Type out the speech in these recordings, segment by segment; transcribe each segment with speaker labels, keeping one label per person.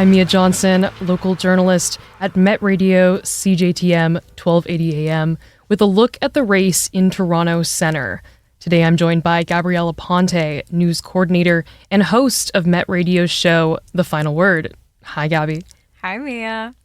Speaker 1: I'm Mia Johnson, local journalist at MetRadio CJTM 1280 AM, with a look at the race in Toronto Centre. Today I'm joined by Gabriela Ponte, news coordinator and host of MetRadio's show, The Final Word. Hi, Gabby.
Speaker 2: Hi, Mia.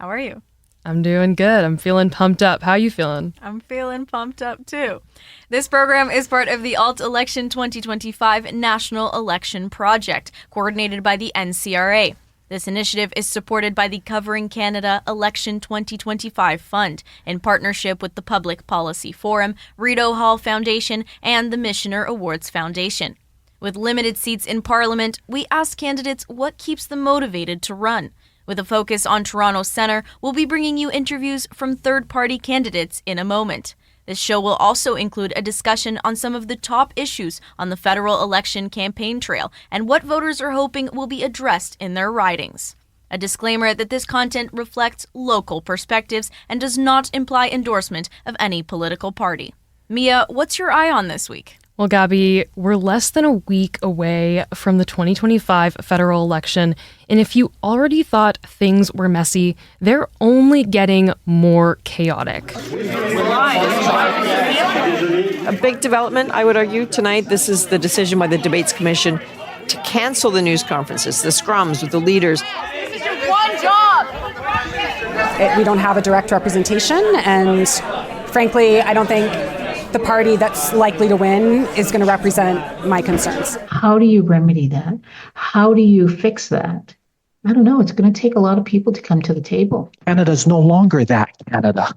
Speaker 2: How are you?
Speaker 1: I'm doing good. I'm feeling pumped up. How are you feeling?
Speaker 2: I'm feeling pumped up, too. This program is part of the AltElxn2025 National Election Project, coordinated by the NCRA. This initiative is supported by the Covering Canada Election 2025 Fund in partnership with the Public Policy Forum, Rideau Hall Foundation, and the Missioner Awards Foundation. With limited seats in Parliament, we ask candidates what keeps them motivated to run. With a focus on Toronto Centre, we'll be bringing you interviews from third-party candidates in a moment. This show will also include a discussion on some of the top issues on the federal election campaign trail and what voters are hoping will be addressed in their ridings. A disclaimer that this content reflects local perspectives and does not imply endorsement of any political party. Mia, what's your eye on this week?
Speaker 1: Well, Gabby, we're less than a week away from the 2025 federal election, and if you already thought things were messy, they're only getting more chaotic.
Speaker 3: A big development, I would argue, tonight. This is the decision by the Debates Commission to cancel the news conferences, the scrums with the leaders.
Speaker 4: This is your one job!
Speaker 5: We don't have a direct representation, and frankly, I don't think the party that's likely to win is going to represent my concerns.
Speaker 6: How do you remedy that? How do you fix that? I don't know. It's going to take a lot of people to come to the table.
Speaker 7: Canada's no longer that Canada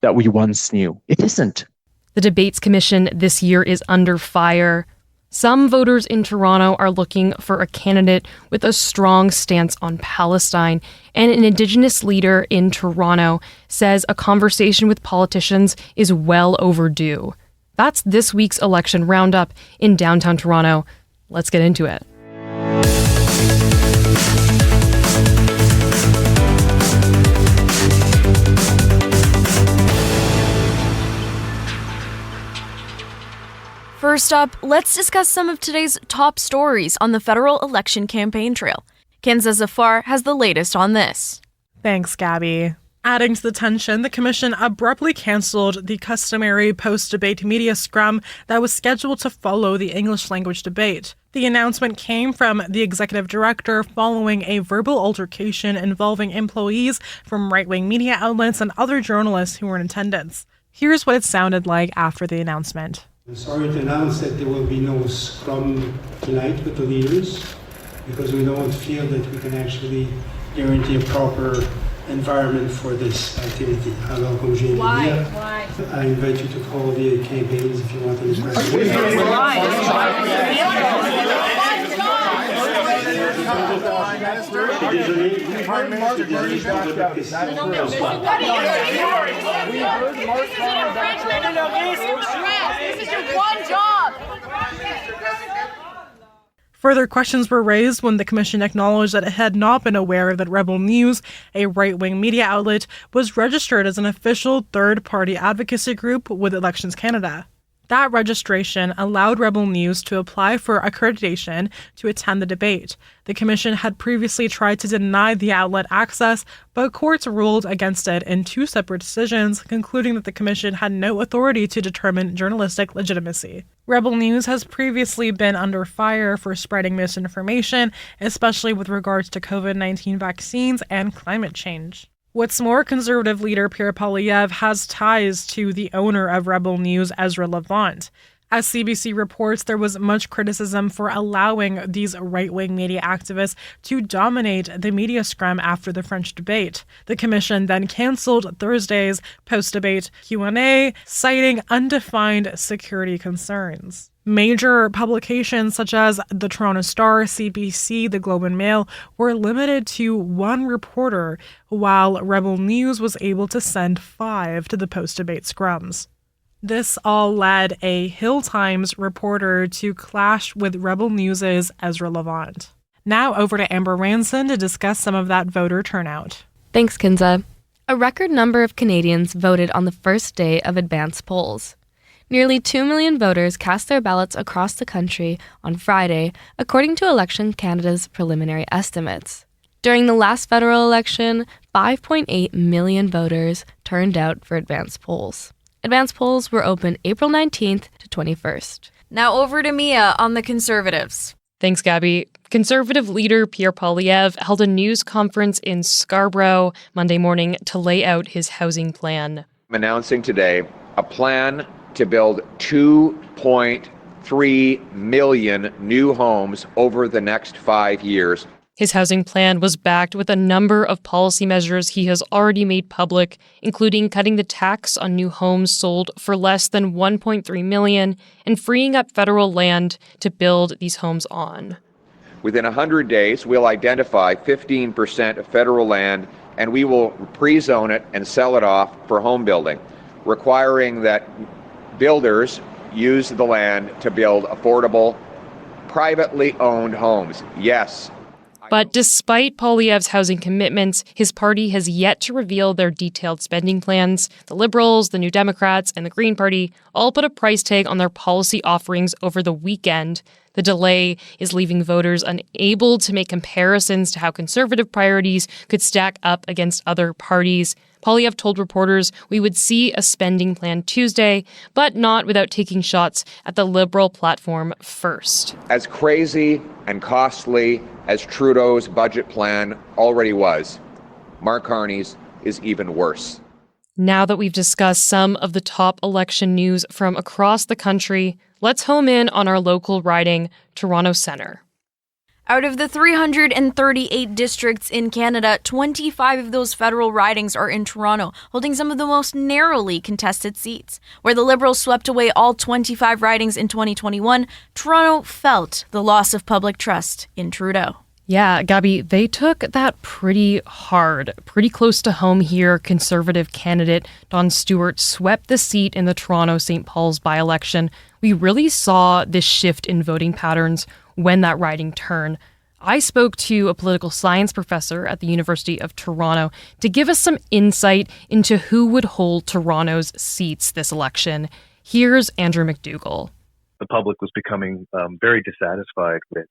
Speaker 7: that we once knew. It isn't.
Speaker 1: The Debates Commission this year is under fire. Some voters in Toronto are looking for a candidate with a strong stance on Palestine, and an Indigenous leader in Toronto says a conversation with politicians is well overdue. That's this week's election roundup in downtown Toronto. Let's get into it.
Speaker 2: First up, let's discuss some of today's top stories on the federal election campaign trail. Kinza Zafar has the latest on this.
Speaker 8: Thanks, Gabby. Adding to the tension, the commission abruptly cancelled the customary post-debate media scrum that was scheduled to follow the English language debate. The announcement came from the executive director following a verbal altercation involving employees from right-wing media outlets and other journalists who were in attendance. Here's what it sounded like after the announcement.
Speaker 9: I'm sorry to announce that there will be no scrum tonight with the leaders because we don't feel that we can actually guarantee a proper environment for this activity.
Speaker 4: Why?
Speaker 9: I invite you to call the campaigns if you want to express your
Speaker 4: This is your one job!
Speaker 8: Further questions were raised when the commission acknowledged that it had not been aware that Rebel News, a right-wing media outlet, was registered as an official third-party advocacy group with Elections Canada. That registration allowed Rebel News to apply for accreditation to attend the debate. The commission had previously tried to deny the outlet access, but courts ruled against it in two separate decisions, concluding that the commission had no authority to determine journalistic legitimacy. Rebel News has previously been under fire for spreading misinformation, especially with regards to COVID-19 vaccines and climate change. What's more, Conservative leader Pierre Poilievre has ties to the owner of Rebel News, Ezra Levant. As CBC reports, there was much criticism for allowing these right-wing media activists to dominate the media scrum after the French debate. The commission then cancelled Thursday's post-debate Q&A, citing undefined security concerns. Major publications such as the Toronto Star, CBC, the Globe and Mail were limited to one reporter, while Rebel News was able to send 5 to the post-debate scrums. This all led a Hill Times reporter to clash with Rebel News' Ezra Levant. Now over to Amber Ranson to discuss some of that voter turnout.
Speaker 10: Thanks, Kinza. A record number of Canadians voted on the first day of advance polls. Nearly 2 million voters cast their ballots across the country on Friday, according to Election Canada's preliminary estimates. During the last federal election, 5.8 million voters turned out for advance polls. Advance polls were open April 19th to 21st.
Speaker 2: Now over to Mia on the Conservatives.
Speaker 1: Thanks, Gabby. Conservative leader Pierre Poilievre held a news conference in Scarborough Monday morning to lay out his housing plan.
Speaker 11: I'm announcing today a plan to build 2.3 million new homes over the next 5 years.
Speaker 1: His housing plan was backed with a number of policy measures he has already made public, including cutting the tax on new homes sold for less than $1.3 million and freeing up federal land to build these homes on.
Speaker 11: Within 100 days, we'll identify 15% of federal land and we will pre-zone it and sell it off for home building, requiring that builders use the land to build affordable, privately owned homes. Yes.
Speaker 1: But despite Poilievre's housing commitments, his party has yet to reveal their detailed spending plans. The Liberals, the New Democrats, and the Green Party all put a price tag on their policy offerings over the weekend. The delay is leaving voters unable to make comparisons to how conservative priorities could stack up against other parties. Poilievre told reporters we would see a spending plan Tuesday, but not without taking shots at the Liberal platform first.
Speaker 11: As crazy and costly as Trudeau's budget plan already was, Mark Carney's is even worse.
Speaker 1: Now that we've discussed some of the top election news from across the country, let's home in on our local riding, Toronto Centre.
Speaker 2: Out of the 338 districts in Canada, 25 of those federal ridings are in Toronto, holding some of the most narrowly contested seats. Where the Liberals swept away all 25 ridings in 2021, Toronto felt the loss of public trust in Trudeau.
Speaker 1: Yeah, Gabby, they took that pretty hard. Pretty close to home here, Conservative candidate Don Stewart swept the seat in the Toronto-St. Paul's by-election. We really saw this shift in voting patterns when that riding turned. I spoke to a political science professor at the University of Toronto to give us some insight into who would hold Toronto's seats this election. Here's Andrew McDougall.
Speaker 12: The public was becoming very dissatisfied with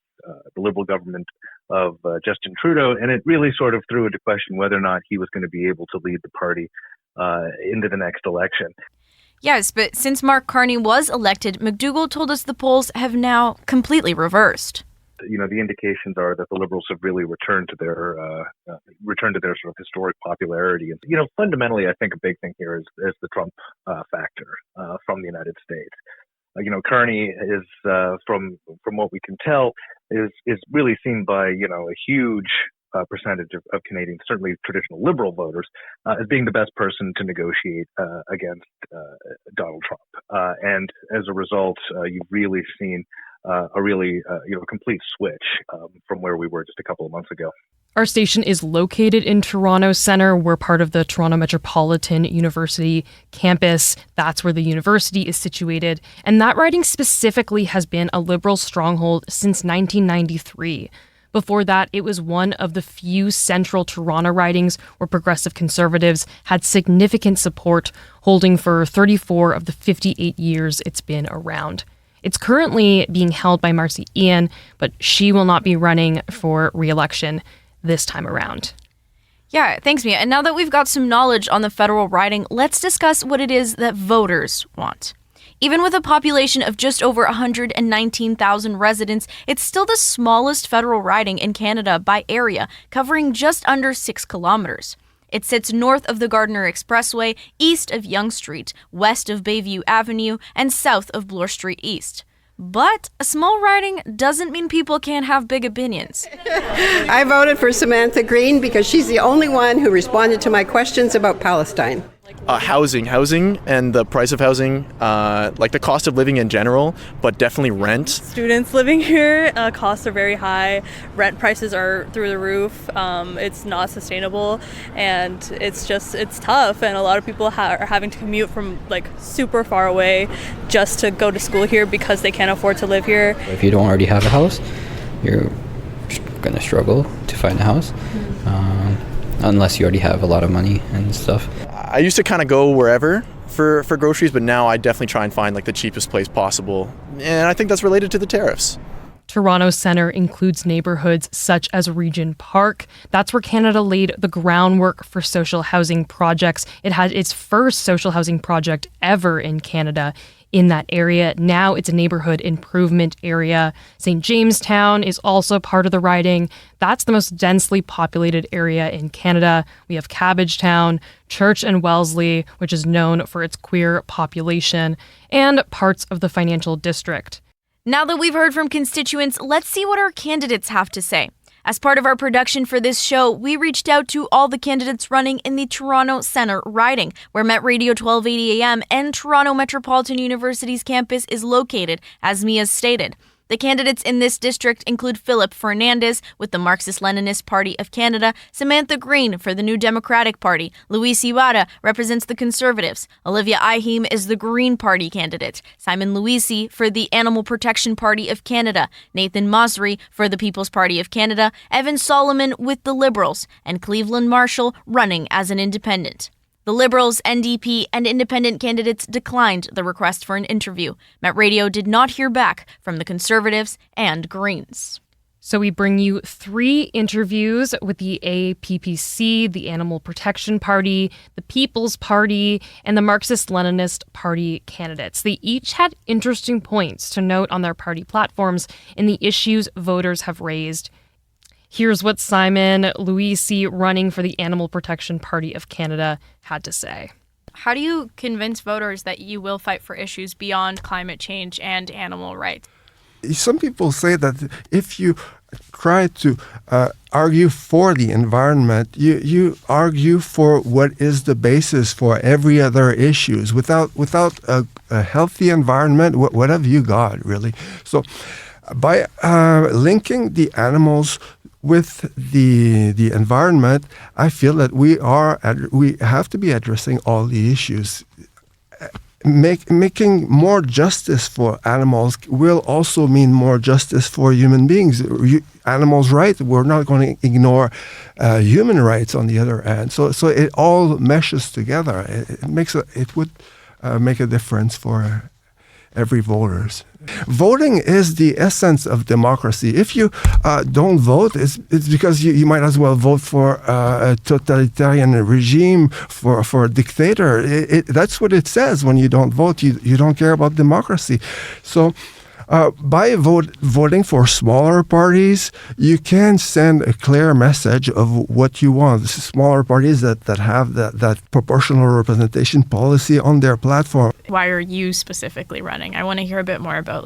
Speaker 12: the Liberal government of Justin Trudeau, and it really sort of threw into question whether or not he was going to be able to lead the party into the next election.
Speaker 2: Yes, but since Mark Carney was elected, McDougall told us the polls have now completely reversed.
Speaker 12: You know, the indications are that the Liberals have really returned to their sort of historic popularity. And, you know, fundamentally, I think a big thing here is the Trump factor from the United States. You know, Carney is, from what we can tell, is really seen by, you know, a huge percentage of Canadians, certainly traditional Liberal voters, as being the best person to negotiate against Donald Trump. And as a result, you've really seen a really complete switch from where we were just a couple of months ago.
Speaker 1: Our station is located in Toronto Centre. We're part of the Toronto Metropolitan University campus. That's where the university is situated. And that riding specifically has been a Liberal stronghold since 1993. Before that, it was one of the few central Toronto ridings where progressive Conservatives had significant support, holding for 34 of the 58 years it's been around. It's currently being held by Marcy Ian, but she will not be running for re-election this time around.
Speaker 2: Yeah, thanks, Mia. And now that we've got some knowledge on the federal riding, let's discuss what it is that voters want. Even with a population of just over 119,000 residents, it's still the smallest federal riding in Canada by area, covering just under 6 kilometers. It sits north of the Gardiner Expressway, east of Yonge Street, west of Bayview Avenue, and south of Bloor Street East. But a small riding doesn't mean people can't have big opinions.
Speaker 13: I voted for Samantha Green because she's the only one who responded to my questions about Palestine.
Speaker 14: Housing and the price of housing, like the cost of living in general, but definitely rent.
Speaker 15: Students living here, costs are very high. Rent prices are through the roof. It's not sustainable, and it's tough. And a lot of people are having to commute from super far away just to go to school here because they can't afford to live here.
Speaker 16: If you don't already have a house, you're going to struggle to find a house. Unless you already have a lot of money and stuff.
Speaker 14: I used to kind of go wherever for groceries, but now I definitely try and find the cheapest place possible. And I think that's related to the tariffs.
Speaker 1: Toronto Centre includes neighbourhoods such as Regent Park. That's where Canada laid the groundwork for social housing projects. It had its first social housing project ever in Canada in that area. Now it's a neighbourhood improvement area. St. Jamestown is also part of the riding. That's the most densely populated area in Canada. We have Cabbagetown, Church and Wellesley, which is known for its queer population, and parts of the Financial District.
Speaker 2: Now that we've heard from constituents, let's see what our candidates have to say. As part of our production for this show, we reached out to all the candidates running in the Toronto Centre riding, where MetRadio 1280 AM and Toronto Metropolitan University's campus is located, as Mia stated. The candidates in this district include Philip Fernandez with the Marxist-Leninist Party of Canada, Samantha Green for the New Democratic Party, Luisi represents the Conservatives, Olivia Ihim is the Green Party candidate, Simon Luisi for the Animal Protection Party of Canada, Nathan Mosery for the People's Party of Canada, Evan Solomon with the Liberals, and Cleveland Marshall running as an independent. The Liberals, NDP, and independent candidates declined the request for an interview. MetRadio did not hear back from the Conservatives and Greens.
Speaker 1: So we bring you 3 interviews with the AAPPC, the Animal Protection Party, the People's Party, and the Marxist-Leninist Party candidates. They each had interesting points to note on their party platforms and the issues voters have raised. Here's what Simon Luisi, running for the Animal Protection Party of Canada, had to say.
Speaker 17: How do you convince voters that you will fight for issues beyond climate change and animal rights?
Speaker 18: Some people say that if you try to argue for the environment, you argue for what is the basis for every other issues. Without a healthy environment, what have you got, really? So by linking the animals with the environment, I feel that we have to be addressing all the issues. Making more justice for animals will also mean more justice for human beings. Animals' rights, we're not going to ignore human rights on the other hand. So it all meshes together. It would make a difference for every voters. Voting is the essence of democracy. If you don't vote, it's because you might as well vote for a totalitarian regime, for a dictator. That's what it says when you don't vote. You don't care about democracy. So by voting for smaller parties, you can send a clear message of what you want. Smaller parties that have that proportional representation policy on their platform.
Speaker 17: Why are you specifically running? I want to hear a bit more about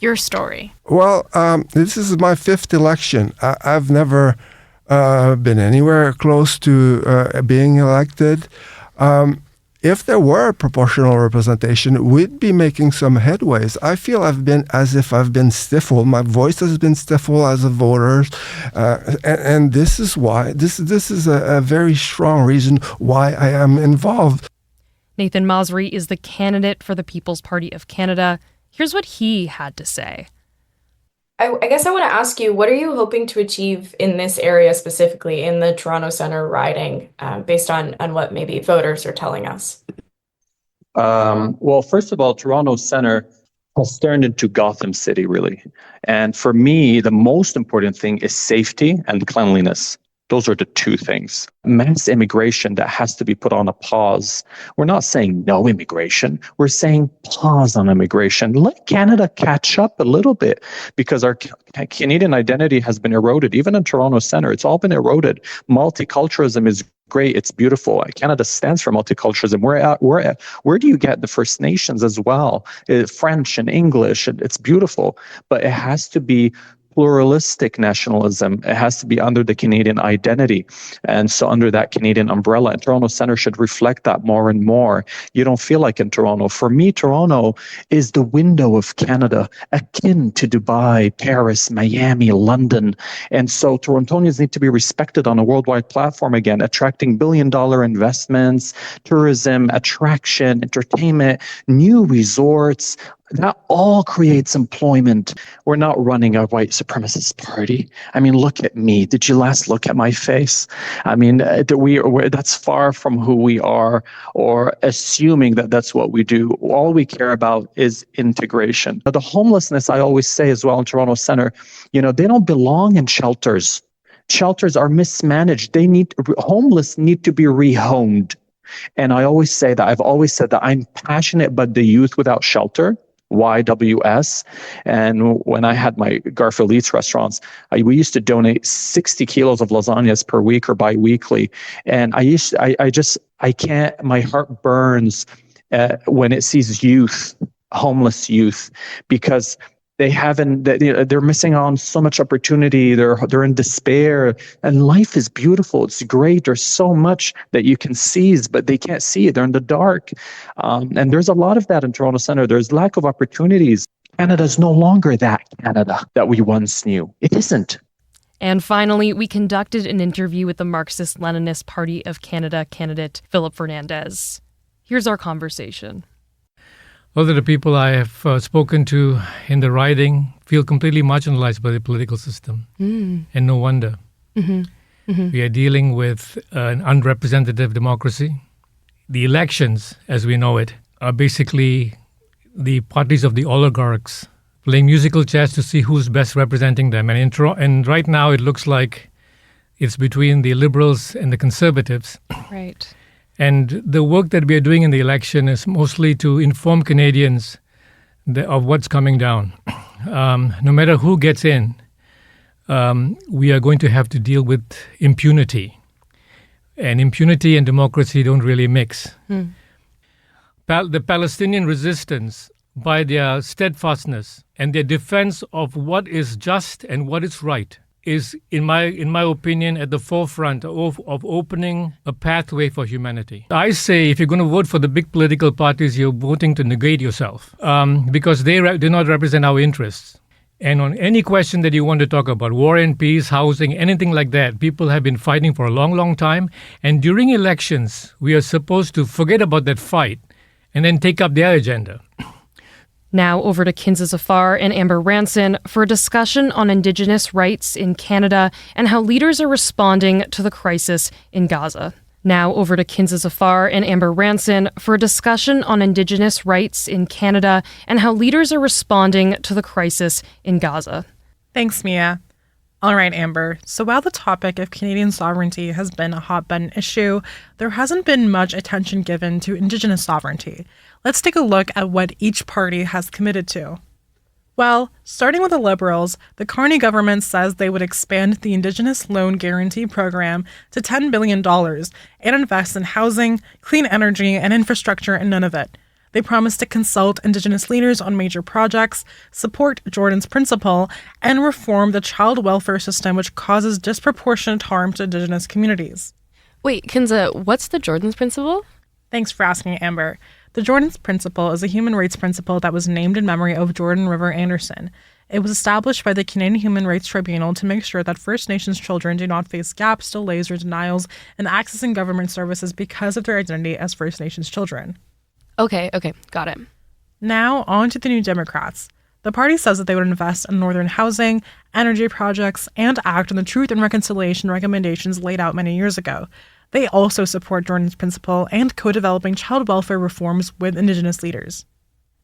Speaker 17: your story.
Speaker 18: Well, this is my 5th election. I've never been anywhere close to being elected. If there were proportional representation, we'd be making some headways. I feel I've been stifled. My voice has been stifled as a voter, and this is why. This is a very strong reason why I am involved.
Speaker 1: Nathan Mosery is the candidate for the People's Party of Canada. Here's what he had to say.
Speaker 19: I guess I want to ask you, what are you hoping to achieve in this area specifically, in the Toronto Centre riding, based on what maybe voters are telling us?
Speaker 7: Well, first of all, Toronto Centre has turned into Gotham City, really. And for me, the most important thing is safety and cleanliness. Those are the 2 things. Mass immigration that has to be put on a pause. We're not saying no immigration. We're saying pause on immigration. Let Canada catch up a little bit, because our Canadian identity has been eroded. Even in Toronto Centre, it's all been eroded. Multiculturalism is great. It's beautiful. Canada stands for multiculturalism. Where do you get the First Nations as well? French and English. It's beautiful, but it has to be pluralistic nationalism. It has to be under the Canadian identity. And so under that Canadian umbrella, and Toronto Centre should reflect that more and more. You don't feel like in Toronto. For me, Toronto is the window of Canada, akin to Dubai, Paris, Miami, London. And so Torontonians need to be respected on a worldwide platform again, attracting billion-dollar investments, tourism, attraction, entertainment, new resorts, That all creates employment. We're not running a white supremacist party. I mean, look at me. Did you last look at my face? I mean, that's far from who we are, or assuming that that's what we do. All we care about is integration. The homelessness, I always say as well in Toronto Centre, they don't belong in shelters. Shelters are mismanaged. Homeless need to be rehomed. And I've always said that I'm passionate about the youth without shelter, YWS. And when I had my Garfield Eats restaurants, we used to donate 60 kilos of lasagnas per week or bi-weekly. And I can't, my heart burns when it sees youth, homeless youth, because they're missing on so much opportunity. They're in despair, and life is beautiful. It's great. There's so much that you can seize, but they can't see it. They're in the dark. And there's a lot of that in Toronto Centre. There's lack of opportunities. Canada's no longer that Canada that we once knew. It isn't.
Speaker 1: And finally, we conducted an interview with the Marxist-Leninist Party of Canada candidate, Philip Fernandez. Here's our conversation.
Speaker 20: Although the people I have spoken to in the riding feel completely marginalized by the political system. And no wonder. We are dealing with an unrepresentative democracy. The elections, as we know it, are basically the parties of the oligarchs playing musical chairs to see who's best representing them. And right now it looks like it's between the Liberals and the Conservatives.
Speaker 1: Right.
Speaker 20: And the work that we are doing in the election is mostly to inform Canadians of what's coming down. No matter who gets in, we are going to have to deal with impunity. And impunity and democracy don't really mix. The Palestinian resistance, by their steadfastness and their defense of what is just and what is right, is, in my opinion, at the forefront of opening a pathway for humanity. I say if you're going to vote for the big political parties, you're voting to negate yourself because they do not represent our interests. And on any question that you want to talk about, war and peace, housing, anything like that, people have been fighting for a long, long time. And during elections, we are supposed to forget about that fight and then take up their agenda.
Speaker 1: Now over to Kinza Zafar and Amber Ranson for a discussion on Indigenous rights in Canada and how leaders are responding to the crisis in Gaza. Now over to Kinza Zafar and Amber Ranson for a discussion on Indigenous rights in Canada and how leaders are responding to the crisis in Gaza.
Speaker 8: Thanks, Mia. All right, Amber. So while the topic of Canadian sovereignty has been a hot-button issue, there hasn't been much attention given to Indigenous sovereignty. Let's take a look at what each party has committed to. Well, starting with the Liberals, the Carney government says they would expand the Indigenous Loan Guarantee Program to $10 billion and invest in housing, clean energy, and infrastructure in Nunavut. They promise to consult Indigenous leaders on major projects, support Jordan's Principle, and reform the child welfare system, which causes disproportionate harm to Indigenous communities.
Speaker 10: Wait, Kinza, what's the Jordan's Principle?
Speaker 8: Thanks for asking, Amber. The Jordan's Principle is a human rights principle that was named in memory of Jordan River Anderson. It was established by the Canadian Human Rights Tribunal to make sure that First Nations children do not face gaps, delays, or denials in accessing government services because of their identity as First Nations children.
Speaker 10: Okay, got it.
Speaker 8: Now, on to the New Democrats. The party says that they would invest in northern housing, energy projects, and act on the Truth and Reconciliation recommendations laid out many years ago. They also support Jordan's Principle and co-developing child welfare reforms with Indigenous leaders.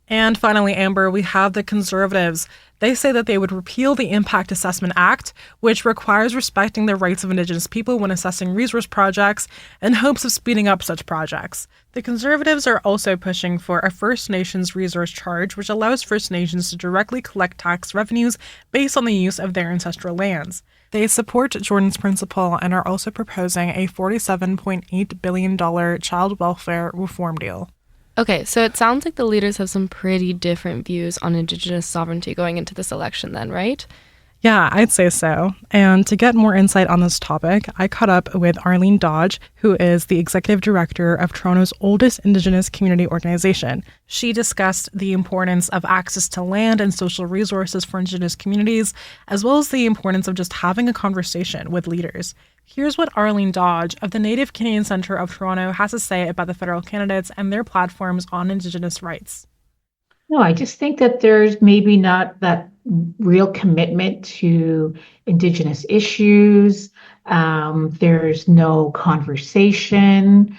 Speaker 8: And finally, Amber, we have the Conservatives. They say that they would repeal the Impact Assessment Act, which requires respecting the rights of Indigenous people when assessing resource projects in hopes of speeding up such projects. The Conservatives are also pushing for a First Nations resource charge, which allows First Nations to directly collect tax revenues based on the use of their ancestral lands. They support Jordan's Principle and are also proposing a $47.8 billion child welfare reform deal.
Speaker 10: Okay, so it sounds like the leaders have some pretty different views on Indigenous sovereignty going into this election then, right?
Speaker 8: Yeah, I'd say so. And to get more insight on this topic, I caught up with Arlene Dodge, who is the executive director of Toronto's oldest Indigenous community organization. She discussed the importance of access to land and social resources for Indigenous communities, as well as the importance of just having a conversation with leaders. Here's what Arlene Dodge of the Native Canadian Centre of Toronto has to say about the federal candidates and their platforms on Indigenous rights.
Speaker 6: No, I just think that there's maybe not that real commitment to Indigenous issues. There's no conversation.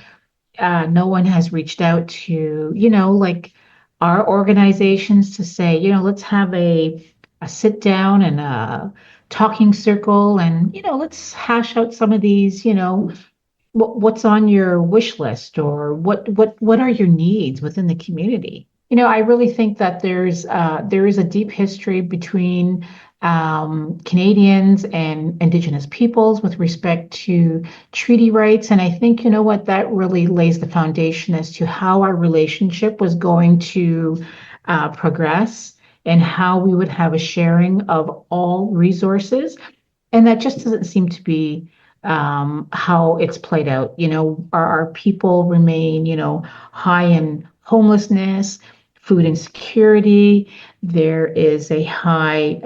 Speaker 6: No one has reached out to, like our organizations to say, let's have a sit down and a talking circle and, let's hash out some of these, what's on your wish list or what are your needs within the community. I really think that there is a deep history between Canadians and Indigenous peoples with respect to treaty rights. And I think, that really lays the foundation as to how our relationship was going to progress and how we would have a sharing of all resources. And that just doesn't seem to be how it's played out. Our people remain, high in homelessness, food insecurity. There is a high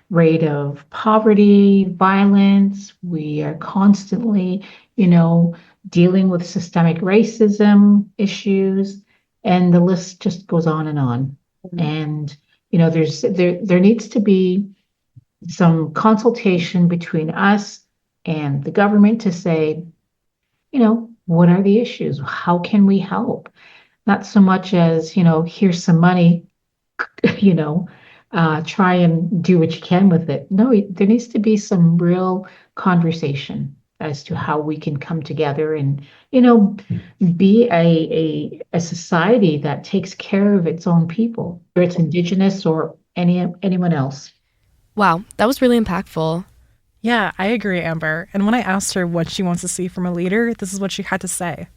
Speaker 6: rate of poverty, violence. We are constantly, dealing with systemic racism issues, and the list just goes on and on. Mm-hmm. And there needs to be some consultation between us and the government to say, what are the issues? How can we help? Not so much as, here's some money, try and do what you can with it. No, there needs to be some real conversation as to how we can come together and, be a society that takes care of its own people, whether it's Indigenous or anyone else.
Speaker 10: Wow, that was really impactful.
Speaker 8: Yeah, I agree, Amber. And when I asked her what she wants to see from a leader, this is what she had to say.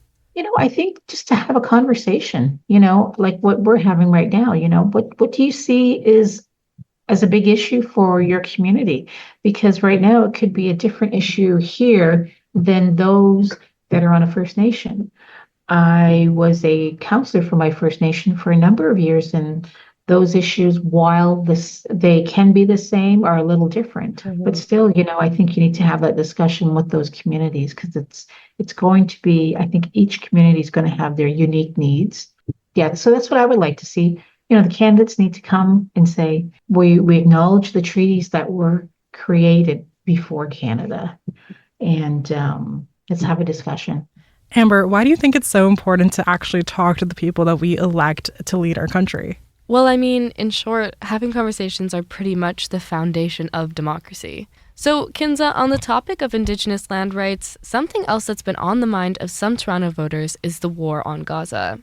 Speaker 6: I think just to have a conversation, like what we're having right now, what do you see as a big issue for your community? Because right now it could be a different issue here than those that are on a First Nation. I was a counselor for my First Nation for a number of years, and those issues, while they can be the same, are a little different. Mm-hmm. But still, I think you need to have that discussion with those communities because it's going to be, I think each community is going to have their unique needs. Yeah, so that's what I would like to see. The candidates need to come and say, we acknowledge the treaties that were created before Canada, and let's have a discussion.
Speaker 8: Amber, why do you think it's so important to actually talk to the people that we elect to lead our country?
Speaker 10: Well, in short, having conversations are pretty much the foundation of democracy. So, Kinza, on the topic of Indigenous land rights, something else that's been on the mind of some Toronto voters is the war on Gaza.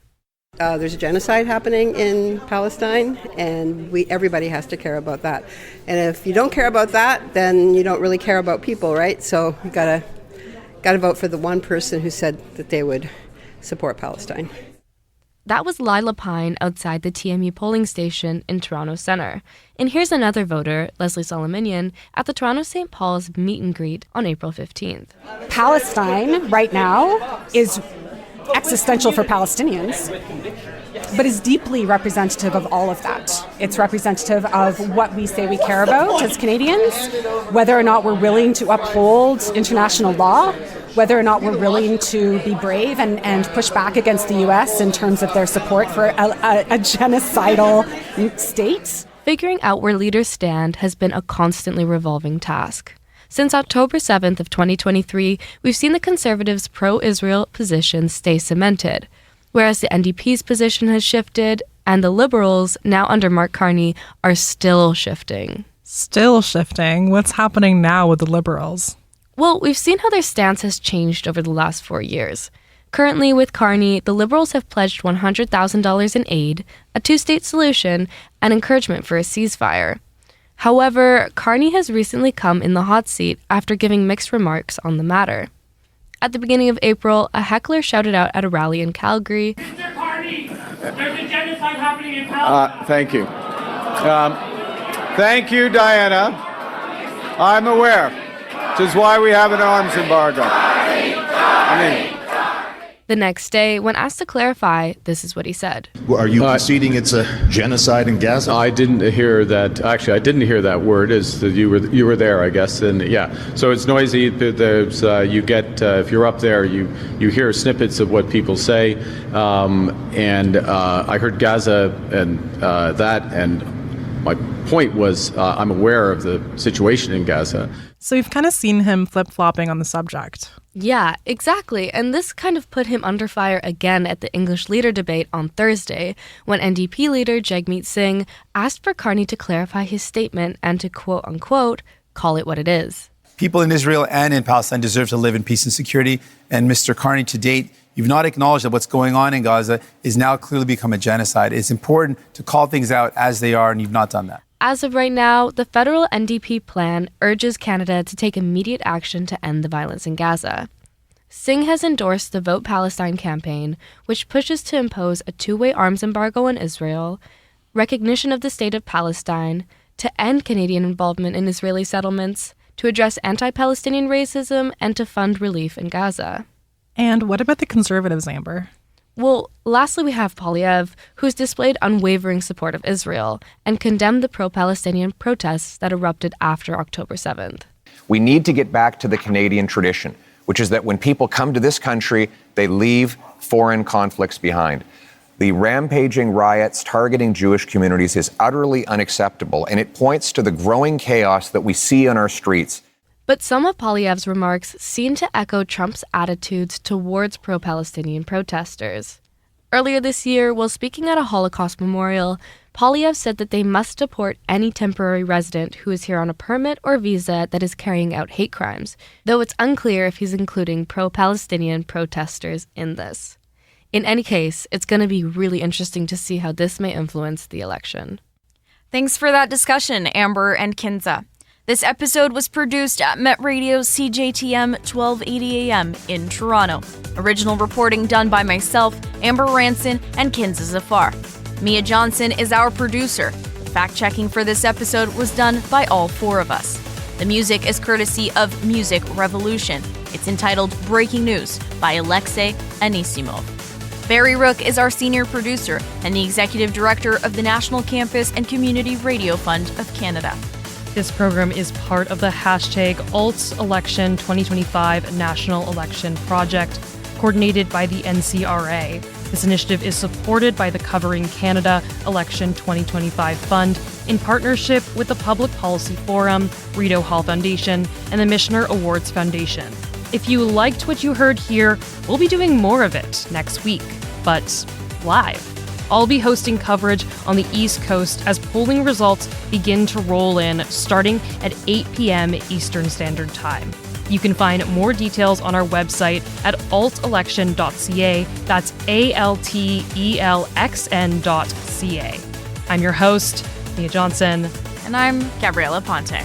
Speaker 13: There's a genocide happening in Palestine, and everybody has to care about that. And if you don't care about that, then you don't really care about people, right? So you gotta vote for the one person who said that they would support Palestine.
Speaker 10: That was Lila Pine outside the TMU polling station in Toronto Centre. And here's another voter, Leslie Solomonian, at the Toronto St. Paul's meet and greet on April 15th.
Speaker 5: Palestine right now is existential for Palestinians, but is deeply representative of all of that. It's representative of what we say we care about as Canadians, whether or not we're willing to uphold international law, whether or not we're willing to be brave and push back against the U.S. in terms of their support for a genocidal state.
Speaker 10: Figuring out where leaders stand has been a constantly revolving task. Since October 7th of 2023, we've seen the Conservatives' pro-Israel position stay cemented, whereas the NDP's position has shifted, and the Liberals, now under Mark Carney, are still shifting.
Speaker 8: Still shifting? What's happening now with the Liberals?
Speaker 10: Well, we've seen how their stance has changed over the last 4 years. Currently, with Carney, the Liberals have pledged $100,000 in aid, a two-state solution, and encouragement for a ceasefire. However, Carney has recently come in the hot seat after giving mixed remarks on the matter. At the beginning of April, a heckler shouted out at a rally in Calgary,
Speaker 4: Mr. Carney, there's a genocide happening in Palestine.
Speaker 21: Thank you. Thank you, Diana. I'm aware, which is why we have an arms embargo.
Speaker 10: The next day, when asked to clarify, this is what he said.
Speaker 3: Are you conceding it's a genocide in Gaza?
Speaker 22: I didn't hear that. Actually, I didn't hear that word. You were there, I guess. And yeah, so it's noisy. There's you get if you're up there, you hear snippets of what people say. And I heard Gaza and that, and my point was I'm aware of the situation in Gaza.
Speaker 8: So you've kind of seen him flip-flopping on the subject.
Speaker 10: Yeah, exactly. And this kind of put him under fire again at the English leader debate on Thursday, when NDP leader Jagmeet Singh asked for Carney to clarify his statement and to quote-unquote, call it what it is.
Speaker 23: People in Israel and in Palestine deserve to live in peace and security. And Mr. Carney, to date, you've not acknowledged that what's going on in Gaza is now clearly become a genocide. It's important to call things out as they are, and you've not done that.
Speaker 10: As of right now, the federal NDP plan urges Canada to take immediate action to end the violence in Gaza. Singh has endorsed the Vote Palestine campaign, which pushes to impose a two-way arms embargo on Israel, recognition of the state of Palestine, to end Canadian involvement in Israeli settlements, to address anti-Palestinian racism, and to fund relief in Gaza.
Speaker 8: And what about the Conservatives, Amber?
Speaker 10: Well, lastly, we have Polievre, who's displayed unwavering support of Israel and condemned the pro-Palestinian protests that erupted after October 7th.
Speaker 11: We need to get back to the Canadian tradition, which is that when people come to this country, they leave foreign conflicts behind. The rampaging riots targeting Jewish communities is utterly unacceptable, and it points to the growing chaos that we see on our streets.
Speaker 10: But some of Polievre's remarks seem to echo Trump's attitudes towards pro-Palestinian protesters. Earlier this year, while speaking at a Holocaust memorial, Polievre said that they must deport any temporary resident who is here on a permit or visa that is carrying out hate crimes, though it's unclear if he's including pro-Palestinian protesters in this. In any case, it's going to be really interesting to see how this may influence the election.
Speaker 2: Thanks for that discussion, Amber and Kinza. This episode was produced at MetRadio CJTM 1280 AM in Toronto. Original reporting done by myself, Amber Ranson, and Kinza Zafar. Mia Johnson is our producer. Fact-checking for this episode was done by all four of us. The music is courtesy of Music Revolution. It's entitled Breaking News by Alexei Anisimov. Barry Rook is our senior producer and the executive director of the National Campus and Community Radio Fund of Canada.
Speaker 1: This program is part of the #AltElxn2025 National Election Project, coordinated by the NCRA. This initiative is supported by the Covering Canada Election 2025 Fund in partnership with the Public Policy Forum, Rideau Hall Foundation, and the Michener Awards Foundation. If you liked what you heard here, we'll be doing more of it next week, but live. I'll be hosting coverage on the East Coast as polling results begin to roll in starting at 8 p.m. Eastern Standard Time. You can find more details on our website at altelxn.ca. That's AltElxn.ca. I'm your host, Mia Johnson.
Speaker 2: And I'm Gabriela Ponte.